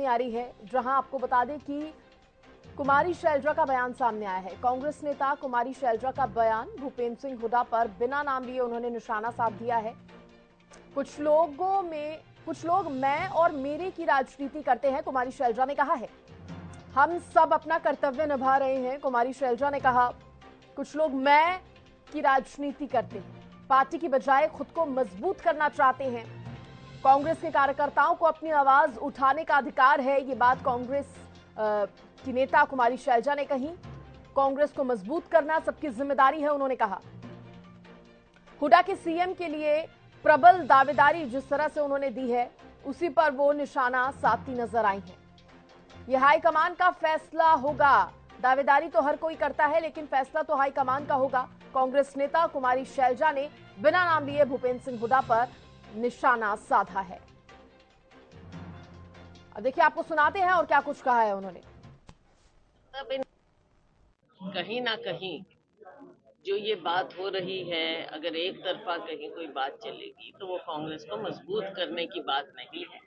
आ रही है, जहां आपको बता दें कि कुमारी शैलजा का बयान सामने आया है। कांग्रेस नेता कुमारी शैलजा का बयान भूपेंद्र सिंह हुड्डा पर बिना नाम लिए उन्होंने निशाना साध दिया है। कुछ लोग मैं और मेरे की राजनीति करते हैं, कुमारी शैलजा ने कहा है। हम सब अपना कर्तव्य निभा रहे हैं, कुमारी शैलजा ने कहा। कुछ लोग मैं की राजनीति करते हैं, पार्टी की बजाय खुद को मजबूत करना चाहते हैं। कांग्रेस के कार्यकर्ताओं को अपनी आवाज उठाने का अधिकार है, ये बात कांग्रेस की नेता कुमारी शैलजा ने कही। कांग्रेस को मजबूत करना सबकी जिम्मेदारी है, उन्होंने कहा। हुड्डा के सीएम के लिए प्रबल दावेदारी जिस तरह से उन्होंने दी है, उसी पर वो निशाना साधती नजर आई है। यह हाईकमान का फैसला होगा। दावेदारी तो हर कोई करता है, लेकिन फैसला तो हाईकमान का होगा। कांग्रेस नेता कुमारी शैलजा ने बिना नाम लिए भूपेंद्र सिंह हुड्डा पर निशाना साधा है। अब देखिए, आपको सुनाते हैं और क्या कुछ कहा है उन्होंने। कहीं ना कहीं जो ये बात हो रही है, अगर एक तरफा कहीं कोई बात चलेगी तो वो कांग्रेस को मजबूत करने की बात नहीं है।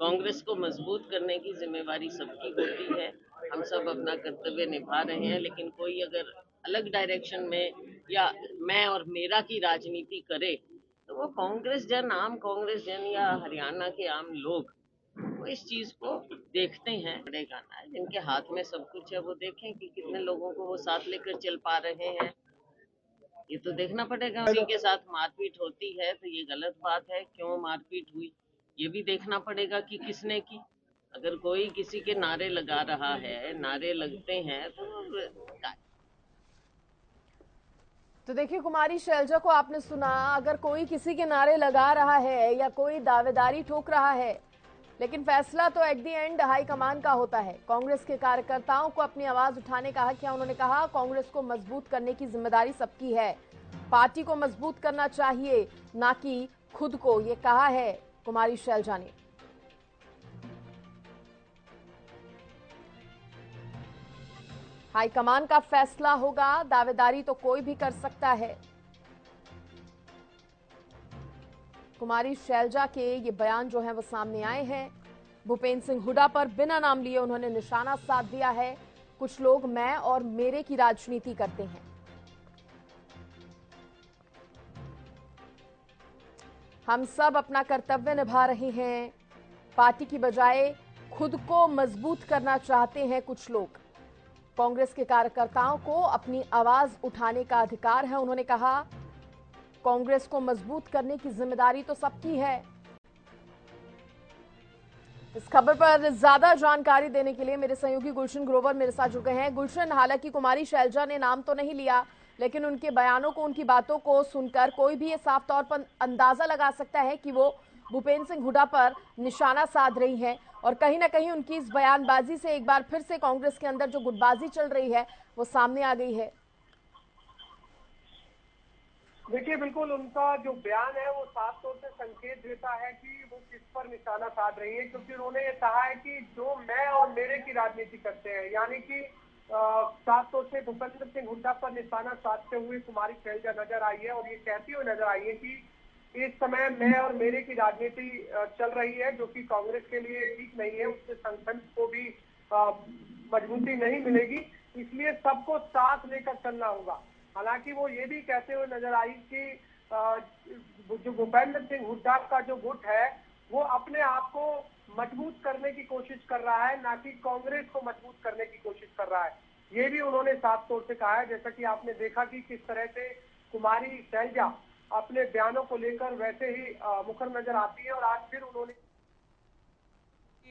कांग्रेस को मजबूत करने की जिम्मेवारी सबकी होती है। हम सब अपना कर्तव्य निभा रहे हैं, लेकिन कोई अगर अलग डायरेक्शन में या मैं और मेरा की राजनीति करे तो वो कांग्रेस जन या हरियाणा के आम लोग वो इस चीज को देखते हैं। पड़ेगा ना, जिनके हाथ में सब कुछ है वो देखें कि कितने लोगों को वो साथ लेकर चल पा रहे हैं। ये तो देखना पड़ेगा। किसी के साथ मारपीट होती है तो ये गलत बात है, क्यों मारपीट हुई ये भी देखना पड़ेगा कि किसने की। अगर कोई किसी के नारे लगा रहा है, नारे लगते हैं तो देखिए, कुमारी शैलजा को आपने सुना। अगर कोई किसी के नारे लगा रहा है या कोई दावेदारी ठोक रहा है, लेकिन फैसला तो एट द एंड हाईकमान का होता है। कांग्रेस के कार्यकर्ताओं को अपनी आवाज उठाने का हक है, उन्होंने कहा। कांग्रेस को मजबूत करने की जिम्मेदारी सबकी है, पार्टी को मजबूत करना चाहिए, ना कि खुद को, ये कहा है कुमारी शैलजा ने। हाईकमान का फैसला होगा, दावेदारी तो कोई भी कर सकता है। कुमारी शैलजा के ये बयान जो है वो सामने आए हैं। भूपेंद्र सिंह हुड्डा पर बिना नाम लिए उन्होंने निशाना साध दिया है। कुछ लोग मैं और मेरे की राजनीति करते हैं। हम सब अपना कर्तव्य निभा रहे हैं, पार्टी की बजाय खुद को मजबूत करना चाहते हैं कुछ लोग। कांग्रेस के कार्यकर्ताओं को अपनी आवाज उठाने का अधिकार है, उन्होंने कहा। कांग्रेस को मजबूत करने की जिम्मेदारी तो सबकी है। इस खबर पर ज्यादा जानकारी देने के लिए मेरे सहयोगी गुलशन ग्रोवर मेरे साथ जुड़ गए हैं। गुलशन, हालांकि कुमारी शैलजा ने नाम तो नहीं लिया, लेकिन उनके बयानों को, उनकी बातों को सुनकर कोई भी ये साफ तौर पर अंदाजा लगा सकता है कि वो भूपेंद्र सिंह हुड्डा पर निशाना साध रही हैं। और कहीं ना कहीं उनकी इस बयानबाजी से एक बार फिर से कांग्रेस के अंदर जो गुटबाजी चल रही है वो सामने आ गई है। देखिए, बिल्कुल उनका जो बयान है वो साफ तौर से संकेत देता है कि वो किस पर निशाना साध रही है, क्योंकि उन्होंने ये कहा है कि जो मैं और मेरे की राजनीति करते हैं, यानी कि साफ तौर से भूपेंद्र सिंह हुड्डा पर निशाना साधते हुए कुमारी शैलजा नजर आई है और ये कहती हुई नजर आई है कि इस समय मैं और मेरे की राजनीति चल रही है, जो कि कांग्रेस के लिए ठीक नहीं है। उससे संगठन को भी मजबूती नहीं मिलेगी, इसलिए सबको साथ लेकर चलना होगा। हालांकि वो ये भी कहते हुए नजर आई कि जो भूपेंद्र सिंह हुड्डा का जो गुट है वो अपने आप को मजबूत करने की कोशिश कर रहा है, ना कि कांग्रेस को मजबूत करने की कोशिश कर रहा है। ये भी उन्होंने साफ तौर से कहा है। जैसा कि आपने देखा कि किस तरह से कुमारी शैलजा अपने बयानों को लेकर वैसे ही मुखर नजर आती है, और आज फिर उन्होंने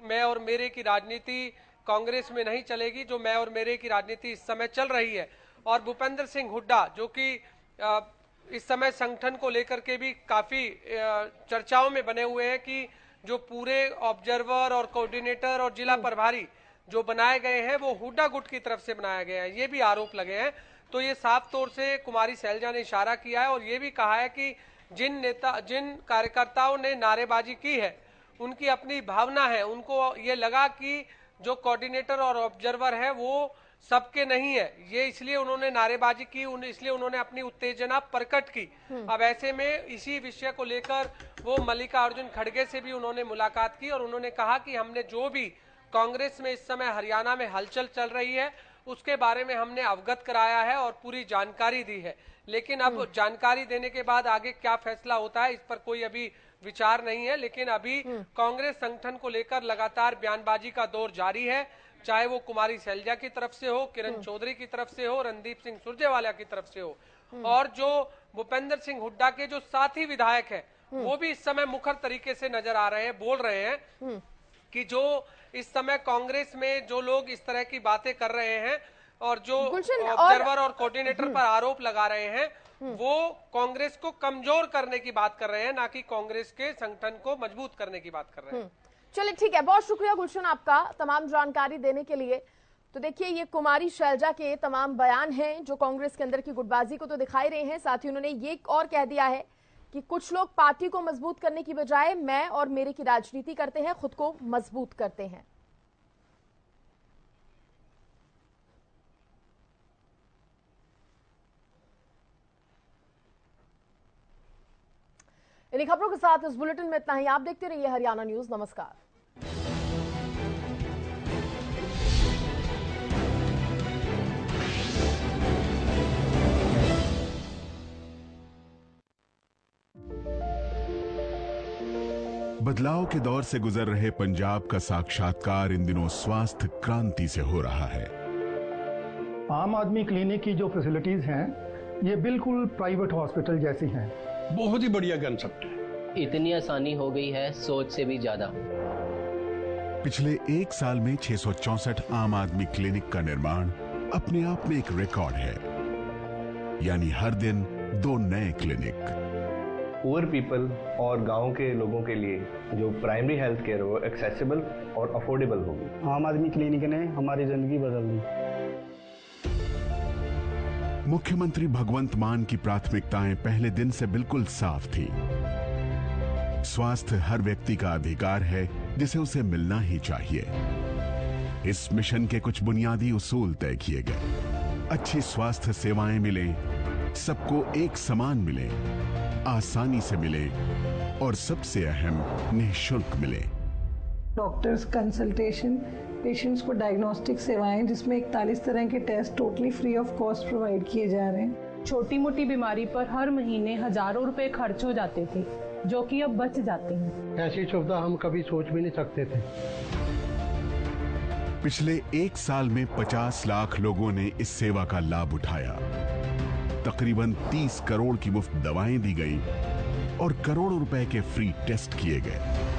मैं और मेरे की राजनीति कांग्रेस में नहीं चलेगी। जो मैं और मेरे की राजनीति इस समय चल रही है, और भूपेंद्र सिंह हुड्डा जो कि इस समय संगठन को लेकर के भी काफी चर्चाओं में बने हुए हैं कि जो पूरे ऑब्जर्वर और कोऑर्डिनेटर और जिला प्रभारी जो बनाए गए हैं वो हुड्डा गुट की तरफ से बनाया गया है, ये भी आरोप लगे हैं। तो ये साफ तौर से कुमारी शैलजा ने इशारा किया है और ये भी कहा है कि जिन कार्यकर्ताओं ने नारेबाजी की है उनकी अपनी भावना है। उनको ये लगा कि जो कोऑर्डिनेटर और ऑब्जर्वर है वो सबके नहीं है, ये इसलिए उन्होंने नारेबाजी की, इसलिए उन्होंने अपनी उत्तेजना प्रकट की। अब ऐसे में इसी विषय को लेकर वो मल्लिकार्जुन खड़गे से भी उन्होंने मुलाकात की और उन्होंने कहा कि हमने जो भी कांग्रेस में इस समय हरियाणा में हलचल चल रही है उसके बारे में हमने अवगत कराया है और पूरी जानकारी दी है, लेकिन अब जानकारी देने के बाद आगे क्या फैसला होता है इस पर कोई अभी विचार नहीं है। लेकिन अभी कांग्रेस संगठन को लेकर लगातार बयानबाजी का दौर जारी है, चाहे वो कुमारी शैलजा की तरफ से हो, किरण चौधरी की तरफ से हो, रणदीप सिंह सुरजेवाला की तरफ से हो, और जो भूपेंद्र सिंह हुड्डा के जो साथी विधायक हैं वो भी इस समय मुखर तरीके से नजर आ रहे हैं, बोल रहे हैं कि जो इस समय कांग्रेस में जो लोग इस तरह की बातें कर रहे हैं और जो ऑब्जर्वर और कोऑर्डिनेटर पर आरोप लगा रहे हैं वो कांग्रेस को कमजोर करने की बात कर रहे हैं, ना कि कांग्रेस के संगठन को मजबूत करने की बात कर रहे हैं। चलिए ठीक है, बहुत शुक्रिया गुलशन आपका तमाम जानकारी देने के लिए। तो देखिए ये कुमारी शैलजा के तमाम बयान हैं जो कांग्रेस के अंदर की गुटबाजी को तो दिखाई रहे हैं, साथ ही उन्होंने ये और कह दिया है कि कुछ लोग पार्टी को मजबूत करने की बजाय मैं और मेरे की राजनीति करते हैं, खुद को मजबूत करते हैं। इन्हीं खबरों के साथ इस बुलेटिन में इतना ही। आप देखते रहिए हरियाणा न्यूज। नमस्कार। बदलाव के दौर से गुजर रहे पंजाब का साक्षात्कार इन दिनों स्वास्थ्य क्रांति से हो रहा है। आम आदमी क्लिनिक की जो फैसिलिटीज हैं ये बिल्कुल प्राइवेट हॉस्पिटल जैसी हैं। बहुत ही बढ़िया कंसेप्ट है। इतनी आसानी हो गई है सोच से भी ज्यादा। पिछले एक साल में 664 आम आदमी क्लिनिक का निर्माण अपने आप में एक रिकॉर्ड है, यानी हर दिन 2 नए क्लिनिक। पुअर पीपल और गांव के लोगों के लिए जो प्राइमरी हेल्थ केयर हो एक्सेसिबल और अफोर्डेबल होगी। आम आदमी क्लिनिक ने हमारी जिंदगी बदल दी। मुख्यमंत्री भगवंत मान की प्राथमिकताएं पहले दिन से बिल्कुल साफ थी। स्वास्थ्य हर व्यक्ति का अधिकार है जिसे उसे मिलना ही चाहिए। इस मिशन के कुछ बुनियादी उसूल तय किए गए। अच्छी स्वास्थ्य सेवाएं मिले, सबको एक समान मिले, आसानी से मिले और सबसे अहम निःशुल्क मिले। डॉक्टर्स कंसल्टेशन, पेशेंट्स को डायग्नोस्टिक सेवाएं जिसमें 41 तरह के test totally free of cost provide किए जा रहे हैं। छोटी मोटी बीमारी पर हर महीने हजारों रुपए खर्च हो जाते थे जो कि अब बच जाते हैं। ऐसी सुविधा हम कभी सोच भी नहीं सकते थे। पिछले एक साल में 50 लाख लोगों ने इस सेवा का लाभ उठाया। तकरीबन 30 करोड़ की मुफ्त दवाएं दी गई और करोड़ों रुपए के फ्री टेस्ट किए गए।